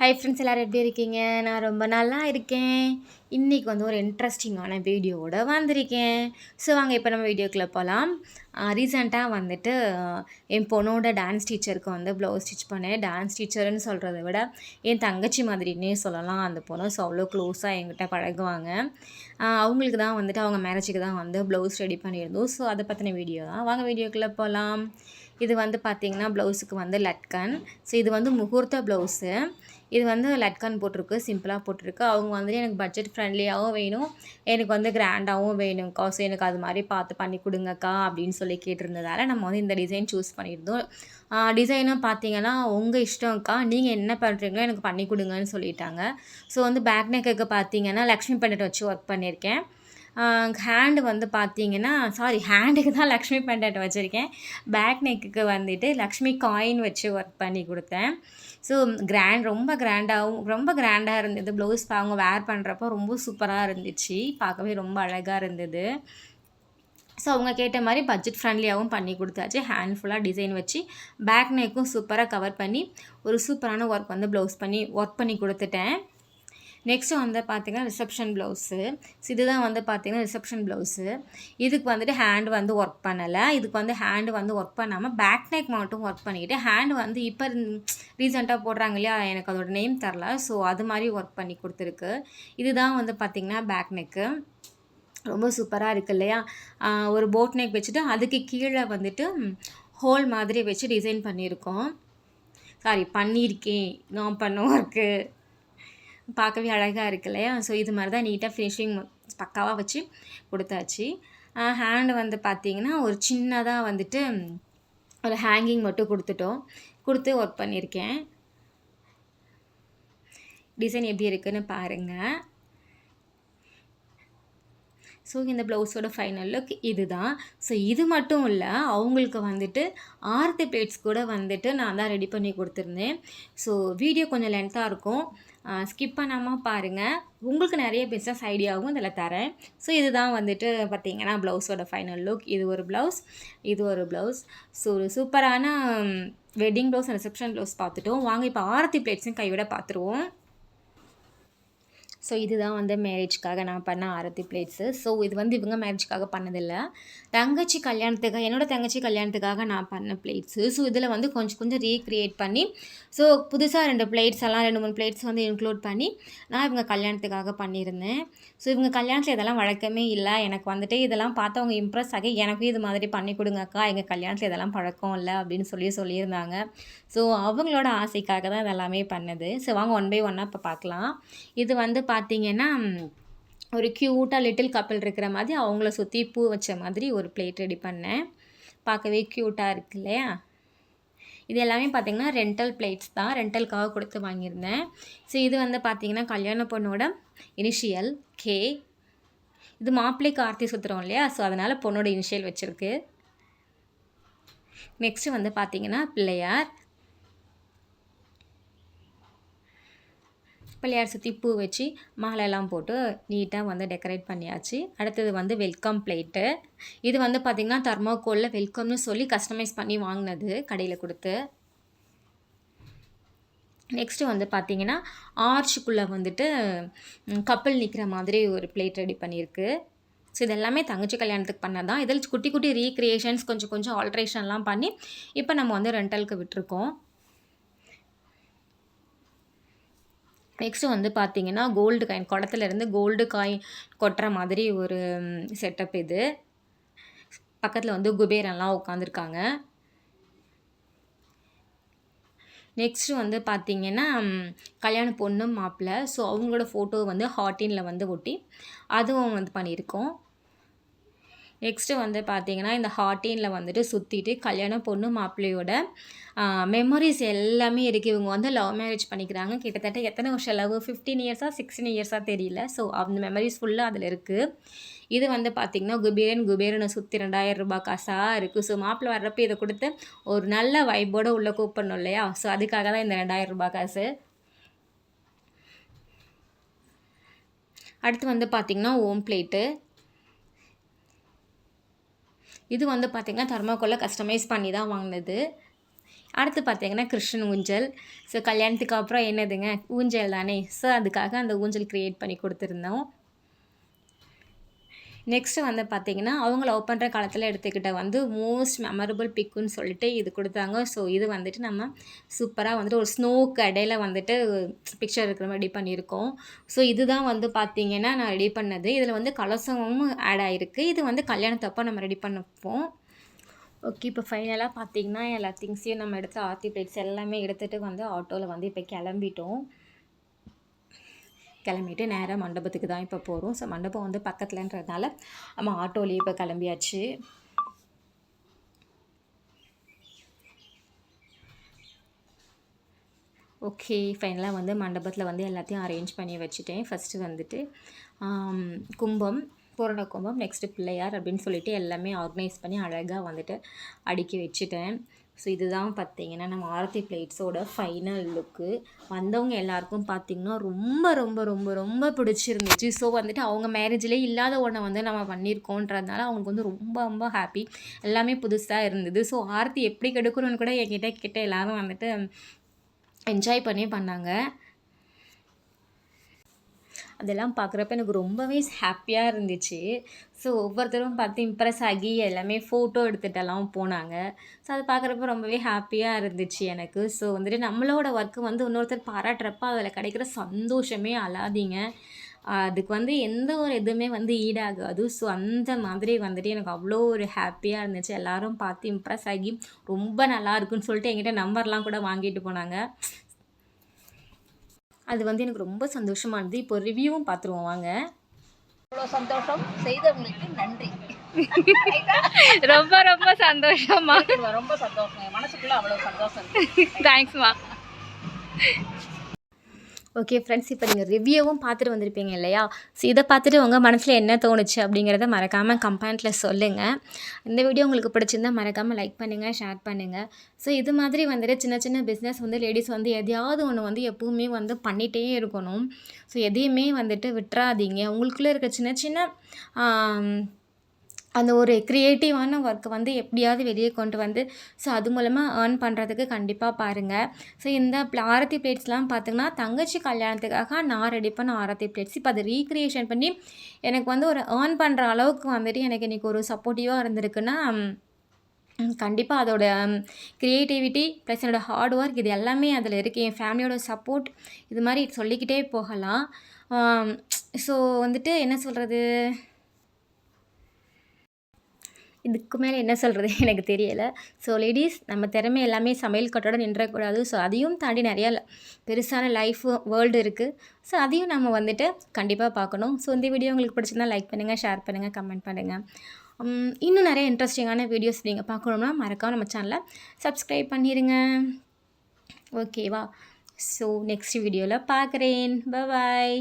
Hi friends, எல்லோரும் எப்படி இருக்கீங்க? நான் ரொம்ப நல்லா இருக்கேன். இன்றைக்கி வந்து ஒரு இன்ட்ரெஸ்டிங்கான வீடியோவோட வந்திருக்கேன். ஸோ வாங்க இப்போ நம்ம வீடியோக்குள்ளே போகலாம். ரீசெண்டாக வந்துட்டு என் பொண்ணோட டான்ஸ் டீச்சருக்கு வந்து ப்ளவுஸ் ஸ்டிச் பண்ணேன். டான்ஸ் டீச்சர்னு சொல்கிறத விட என் தங்கச்சி மாதிரின்னே சொல்லலாம் அந்த பொண்ணு. ஸோ அவ்வளோ க்ளோஸாக என்கிட்ட பழகுவாங்க. அவங்களுக்கு தான் வந்துட்டு அவங்க மேரேஜுக்கு தான் வந்து ப்ளவுஸ் ரெடி பண்ணியிருந்தோம். ஸோ அதை பற்றின வீடியோ தான். வாங்க வீடியோக்குள்ளே போகலாம். இது வந்து பார்த்திங்கன்னா ப்ளவுஸுக்கு வந்து லட்கன். ஸோ இது வந்து முகூர்த்த ப்ளவுஸு. இது வந்து லட்கன் போட்டிருக்கு, சிம்பிளாக போட்டிருக்கு. அவங்க வந்துட்டு எனக்கு பட்ஜெட் ஃப்ரெண்ட்லியாகவும் வேணும், எனக்கு வந்து கிராண்டாகவும் வேணும்க்கா, ஸோ எனக்கு அது மாதிரி பார்த்து பண்ணி கொடுங்கக்கா அப்படின்னு சொல்லி கேட்டிருந்ததால் நம்ம வந்து இந்த டிசைன் சூஸ் பண்ணியிருந்தோம். டிசைனும் பார்த்தீங்கன்னா உங்கள் இஷ்டம்க்கா, நீங்கள் என்ன பண்ணுறீங்களோ எனக்கு பண்ணி கொடுங்கன்னு சொல்லிட்டாங்க. ஸோ வந்து பேக் நெக்குக்கு பார்த்தீங்கன்னா லக்ஷ்மி பெண்டன்ட் வச்சு ஒர்க் பண்ணியிருக்கேன். ஹேண்டு வந்து பார்த்தீங்கன்னா ஹேண்டுக்கு தான் லக்ஷ்மி பெண்டன்ட் வச்சுருக்கேன். பேக் நெக்குக்கு வந்துட்டு லக்ஷ்மி காயின் வச்சு ஒர்க் பண்ணி கொடுத்தேன். ஸோ ரொம்ப கிராண்டாக இருந்தது. ப்ளவுஸ் அவங்க வேர் பண்ணுறப்போ ரொம்ப சூப்பராக இருந்துச்சு, பார்க்கவே ரொம்ப அழகாக இருந்தது. ஸோ அவங்க கேட்ட மாதிரி பட்ஜெட் ஃப்ரெண்ட்லியாகவும் பண்ணி கொடுத்தாச்சு. ஹேண்ட் ஃபுல்லாக டிசைன் வச்சு பேக் நெக்கும் சூப்பராக கவர் பண்ணி ஒரு சூப்பரான ஒர்க் வந்து ஒர்க் பண்ணி கொடுத்துட்டேன். நெக்ஸ்ட்டு வந்து பார்த்திங்கன்னா ரிசப்ஷன் ப்ளவுஸு. இதுதான் வந்து பார்த்திங்கன்னா ரிசப்ஷன் ப்ளவுஸு. இதுக்கு வந்துட்டு ஹேண்டு வந்து ஒர்க் பண்ணலை. இதுக்கு வந்து ஹேண்டு வந்து ஒர்க் பண்ணாமல் பேக் நெக் மட்டும் ஒர்க் பண்ணிக்கிட்டு ஹேண்டு வந்து இப்போ ரீசெண்டாக போடுறாங்க இல்லையா, எனக்கு அதோட நேம் தரல. ஸோ அது மாதிரி ஒர்க் பண்ணி கொடுத்துருக்கு. இதுதான் வந்து பார்த்திங்கன்னா பேக் நெக்கு. ரொம்ப சூப்பராக இருக்குது இல்லையா? ஒரு போட் நெக் வச்சுட்டு அதுக்கு கீழே வந்துட்டு ஹோல் மாதிரி வச்சு டிசைன் பண்ணியிருக்கேன். நான் பண்ண ஒர்க்கு பார்க்கவே அழகாக இருக்கு இல்லையா? ஸோ இது மாதிரி தான் நீட்டாக ஃபினிஷிங் பக்காவாக வச்சு கொடுத்தாச்சு. ஹேண்டு வந்து பார்த்திங்கன்னா ஒரு சின்னதாக வந்துட்டு ஒரு ஹேங்கிங் மட்டும் கொடுத்து ஒர்க் பண்ணியிருக்கேன். டிசைன் எப்படி இருக்குதுன்னு பாருங்கள். ஸோ இந்த ப்ளவுஸோட ஃபைனல் லுக் இது தான். ஸோ இது மட்டும் இல்லை, அவங்களுக்கு வந்துட்டு ஆர்த்தி பிளேட்ஸ் கூட வந்துட்டு நான் தான் ரெடி பண்ணி கொடுத்துருந்தேன். ஸோ வீடியோ கொஞ்சம் லென்த்தாக இருக்கும், ஸ்கிப் பண்ணாமல் பாருங்கள். உங்களுக்கு நிறைய பிஸ்னஸ் ஐடியாவும் இதில் தரேன். ஸோ இதுதான் வந்துட்டு பார்த்திங்கன்னா ப்ளவுஸோட ஃபைனல் லுக். இது ஒரு ப்ளவுஸ். ஸோ ஒரு சூப்பரான வெட்டிங் ப்ளவுஸ், ரிசப்ஷன் ப்ளவுஸ் பார்த்துட்டோம். வாங்க இப்போ ஆர்த்தி பிளேட்ஸும் கைவிட பார்த்துருவோம். ஸோ இதுதான் வந்து மேரேஜ்க்காக நான் பண்ண ஆரத்தி பிளேட்ஸு. ஸோ இது வந்து இவங்க மேரேஜ்க்காக பண்ணதில்லை, என்னோடய தங்கச்சி கல்யாணத்துக்காக நான் பண்ண பிளேட்ஸு. ஸோ இதில் வந்து கொஞ்சம் ரீக்ரியேட் பண்ணி ஸோ புதுசாக 2 3 பிளேட்ஸ் வந்து இன்க்ளூட் பண்ணி நான் இவங்க கல்யாணத்துக்காக பண்ணியிருந்தேன். ஸோ இவங்க கல்யாணத்தில் இதெல்லாம் வழக்கமே இல்லை. எனக்கு வந்துட்டு இதெல்லாம் பார்த்தவங்க இம்ப்ரெஸ் ஆகி எனக்கும் இது மாதிரி பண்ணி கொடுங்கக்கா, எங்கள் கல்யாணத்தில் இதெல்லாம் பழக்கம் இல்லை அப்படின்னு சொல்லியிருந்தாங்க. ஸோ அவங்களோட ஆசைக்காக தான் இதெல்லாமே பண்ணது. ஸோ வாங்க ஒன் பை ஒன்னாக இப்போ பார்க்கலாம். இது வந்து பார்த்திங்கன்னா ஒரு க்யூட்டாக லிட்டில் கப்பிள் இருக்கிற மாதிரி அவங்கள சுற்றி பூ வச்ச மாதிரி ஒரு பிளேட் ரெடி பண்ணேன். பார்க்கவே க்யூட்டாக இருக்கு இல்லையா? இது எல்லாமே பார்த்திங்கன்னா ரெண்டல் பிளேட்ஸ் தான், ரெண்டலுக்காக கொடுத்து வாங்கியிருந்தேன். ஸோ இது வந்து பார்த்திங்கன்னா கல்யாண பொண்ணோட இனிஷியல் கே. இது மாப்பிள்ளைக்கு ஆர்த்தி சுற்றுறோம் இல்லையா, ஸோ அதனால் பொண்ணோட இனிஷியல் வச்சுருக்கு. நெக்ஸ்ட்டு வந்து பார்த்திங்கன்னா பிள்ளையார் சுற்றி பூ வச்சு மாலையெல்லாம் போட்டு நீட்டாக வந்து டெக்கரேட் பண்ணியாச்சு. அடுத்தது வந்து வெல்கம் பிளேட்டு. இது வந்து பார்த்திங்கன்னா தர்மாக்கோலில் வெல்கம்னு சொல்லி கஸ்டமைஸ் பண்ணி வாங்கினது கடையில் கொடுத்து. நெக்ஸ்ட்டு வந்து பார்த்திங்கன்னா ஆர்ச்சுக்குள்ளே வந்துட்டு கப்பல் நிற்கிற மாதிரி ஒரு பிளேட் ரெடி பண்ணியிருக்கு. ஸோ இது எல்லாமே தங்கச்சி கல்யாணத்துக்கு பண்ணது தான். இதில் குட்டி குட்டி ரீக்ரியேஷன்ஸ் கொஞ்சம் ஆல்ட்ரேஷன்லாம் பண்ணி இப்போ நம்ம வந்து ரெண்டலுக்கு விட்டுருக்கோம். நெக்ஸ்ட்டு வந்து பார்த்திங்கன்னா கோல்டு காயின், குடத்துலேருந்து கோல்டு காயின் கொட்டுற மாதிரி ஒரு செட்டப் இது. பக்கத்தில் வந்து குபேரன்லாம் உட்காந்துருக்காங்க. நெக்ஸ்ட்டு வந்து பார்த்திங்கன்னா கல்யாண பொண்ணு மாப்பிள்ளை, ஸோ அவங்களோட ஃபோட்டோ வந்து ஹார்டினில் வந்து ஒட்டி அதுவும் வந்து பண்ணியிருக்கோம். நெக்ஸ்ட்டு வந்து பார்த்திங்கன்னா இந்த ஹார்டினில் வந்துட்டு சுற்றிட்டு கல்யாண பொண்ணு மாப்பிள்ளையோட மெமரிஸ் எல்லாமே இருக்குது. இவங்க வந்து லவ் மேரேஜ் பண்ணிக்கிறாங்க. கிட்டத்தட்ட எத்தனை வருஷம் லவ், 15 இயர்ஸாக 16 இயர்ஸாக தெரியல. ஸோ அந்த மெமரிஸ் ஃபுல்லாக அதில் இருக்குது. இது வந்து பார்த்திங்கன்னா குபேரனை சுற்றி 2000 ரூபாய் காசாக இருக்குது. ஸோ மாப்பிள்ளை வர்றப்போ இதை கொடுத்து ஒரு நல்ல வைப்போடு உள்ளே கூப்பிடணும் இல்லையா, ஸோ அதுக்காக தான் இந்த 2000 ரூபாய் காசு. அடுத்து வந்து பார்த்திங்கன்னா ஓம் பிளேட்டு. இது வந்து பார்த்திங்கன்னா தர்மாக்கோலில் கஸ்டமைஸ் பண்ணி தான் வாங்கினது. அடுத்து பார்த்தீங்கன்னா கிருஷ்ணன் ஊஞ்சல். ஸோ கல்யாணத்துக்கு அப்புறம் என்னதுங்க ஊஞ்சல் தானே. ஸோ அதுக்காக அந்த ஊஞ்சல் க்ரியேட் பண்ணி கொடுத்துருந்தோம். நெக்ஸ்ட்டு வந்து பார்த்தீங்கன்னா, அவங்க லவ் பண்ணுற காலத்தில் எடுத்துக்கிட்ட வந்து மோஸ்ட் மெமரபிள் பிக்குன்னு சொல்லிட்டு இது கொடுத்தாங்க. ஸோ இது வந்துட்டு நம்ம சூப்பராக வந்துட்டு ஒரு ஸ்னோக்கு இடையில வந்துட்டு பிக்சர் இருக்கிற மாதிரி ரெடி பண்ணியிருக்கோம். ஸோ இதுதான் வந்து பார்த்தீங்கன்னா நான் ரெடி பண்ணது. இதில் வந்து கலசமும் ஆட் ஆகிருக்கு. இது வந்து கல்யாணத்தப்போ நம்ம ரெடி பண்ணிப்போம். ஓகே, இப்போ ஃபைனலாக பார்த்தீங்கன்னா எல்லா திங்ஸையும் நம்ம எடுத்து ஆர்த்தி பிளேட்ஸ் எல்லாமே எடுத்துகிட்டு வந்து ஆட்டோவில் வந்து இப்போ கிளம்பிட்டோம். கிளம்பிட்டு நேராக மண்டபத்துக்கு தான் இப்போ போகிறோம். ஸோ மண்டபம் வந்து பக்கத்துலன்றதுனால நம்ம ஆட்டோலேயே இப்போ கிளம்பியாச்சு. ஓகே, ஃபைனலாக வந்து மண்டபத்தில் வந்து எல்லாத்தையும் அரேஞ்ச் பண்ணி வச்சுட்டேன். ஃபஸ்ட்டு வந்துட்டு கும்பம், பூரண கும்பம், நெக்ஸ்ட்டு பிள்ளையார் அப்படின்னு சொல்லிட்டு எல்லாமே ஆர்கனைஸ் பண்ணி அழகாக வந்துட்டு அடுக்கி வச்சுட்டேன். ஸோ இதுதான் பார்த்தீங்கன்னா நம்ம ஆரத்தி பிளேட்ஸோட ஃபைனல் லுக்கு. வந்தவங்க எல்லாருக்கும் பார்த்திங்கன்னா ரொம்ப ரொம்ப ரொம்ப ரொம்ப பிடிச்சிருந்துச்சு. ஸோ வந்துட்டு அவங்க மேரேஜ்லேயே இல்லாத ஒன்றை வந்து நம்ம பண்ணியிருக்கோன்றதுனால அவங்களுக்கு வந்து ரொம்ப ரொம்ப ஹாப்பி. எல்லாமே புதுசாக இருந்தது. ஸோ ஆரத்தி எப்படி கெடுக்கணும்னு கூட என்கிட்ட எல்லோரும் வந்துட்டு என்ஜாய் பண்ணி பண்ணாங்க. அதெல்லாம் பார்க்குறப்ப எனக்கு ரொம்பவே ஹாப்பியாக இருந்துச்சு. ஸோ ஒவ்வொருத்தரும் பார்த்து இம்ப்ரெஸ் ஆகி எல்லாமே ஃபோட்டோ எடுத்துகிட்டெல்லாம் போனாங்க. ஸோ அது பார்க்குறப்ப ரொம்பவே ஹாப்பியாக இருந்துச்சு எனக்கு. ஸோ வந்துட்டு நம்மளோட ஒர்க்கு வந்து இன்னொருத்தர் பாராட்டுறப்ப அதில் கிடைக்கிற சந்தோஷமே அலாதிங்க. அதுக்கு வந்து எந்த ஒரு இதுவுமே வந்து ஈடாகாது. ஸோ அந்த மாதிரி வந்துட்டு எனக்கு அவ்வளோ ஒரு ஹாப்பியாக இருந்துச்சு. எல்லோரும் பார்த்து இம்ப்ரெஸ் ஆகி ரொம்ப நல்லா இருக்குன்னு சொல்லிட்டு என்கிட்ட நம்பர்லாம் கூட வாங்கிட்டு போனாங்க. அது வந்து எனக்கு ரொம்ப சந்தோஷமாக இருந்தது. இப்போ ரிவ்யூவும் பார்த்துருவோம் வாங்க. அவ்வளோ சந்தோஷம், செய்தவங்களுக்கு நன்றி. ரொம்ப ரொம்ப சந்தோஷமா, ரொம்ப சந்தோஷம். என் மனசுக்குள்ள அவ்வளோ சந்தோஷம். தேங்க்ஸ்மா. ஓகே ஃப்ரெண்ட்ஸ், இப்போ நீங்கள் ரிவ்யூவும் பார்த்துட்டு வந்திருப்பீங்க இல்லையா? ஸோ இதை பார்த்துட்டு உங்கள் மனசில் என்ன தோணுச்சு அப்படிங்கிறத மறக்காமல் கமெண்ட்டில் சொல்லுங்கள். இந்த வீடியோ உங்களுக்கு பிடிச்சிருந்தா மறக்காமல் லைக் பண்ணுங்கள், ஷேர் பண்ணுங்கள். ஸோ இது மாதிரி வந்துட்டு சின்ன சின்ன பிஸ்னஸ் வந்து லேடிஸ் வந்து எதையாவது ஒன்று வந்து எப்பவுமே வந்து பண்ணிகிட்டே இருக்கணும். ஸோ எதையுமே வந்துட்டு விட்டுறாதீங்க. உங்களுக்குள்ளே இருக்க சின்ன சின்ன அந்த ஒரு க்ரியேட்டிவான ஒர்க்கை வந்து எப்படியாவது வெளியே கொண்டு வந்து ஸோ அது மூலமாக ஏர்ன் பண்ணுறதுக்கு கண்டிப்பாக பாருங்கள். ஸோ இந்த ஆரத்தி பிளேட்ஸ்லாம் பார்த்திங்கன்னா தங்கச்சி கல்யாணத்துக்காக நான் ரெடி பண்ண ஆரத்தி பிளேட்ஸ். இப்போ அதை ரீக்ரியேஷன் பண்ணி எனக்கு வந்து ஒரு ஏர்ன் பண்ணுற அளவுக்கு வந்துட்டு எனக்கு இன்றைக்கி ஒரு சப்போர்ட்டிவாக இருந்திருக்குன்னா கண்டிப்பாக அதோட க்ரியேட்டிவிட்டி ப்ளஸ் என்னோடய ஹார்ட் ஒர்க் இது எல்லாமே அதில் இருக்குது. என் ஃபேமிலியோட சப்போர்ட் இது மாதிரி சொல்லிக்கிட்டே போகலாம். ஸோ வந்துட்டு என்ன சொல்கிறது, இதுக்கு மேலே என்ன சொல்கிறது எனக்கு தெரியலை. ஸோ லேடிஸ் நம்ம திறமை எல்லாமே சமையல் கட்டோட நின்றக்கூடாது. ஸோ அதையும் தாண்டி நிறையா பெருசான லைஃப் வேர்ல்டு இருக்குது. ஸோ அதையும் நம்ம வந்துட்டு கண்டிப்பாக பார்க்கணும். ஸோ இந்த வீடியோ உங்களுக்கு பிடிச்சிருந்தா லைக் பண்ணுங்கள், ஷேர் பண்ணுங்கள், கமெண்ட் பண்ணுங்கள். இன்னும் நிறைய இன்ட்ரெஸ்டிங்கான வீடியோஸ் நீங்கள் பார்க்கணும்னா மறக்காம நம்ம சேனலை சப்ஸ்கிரைப் பண்ணிடுங்க. ஓகேவா? ஸோ நெக்ஸ்ட் வீடியோவில் பார்க்குறேன். பாய்.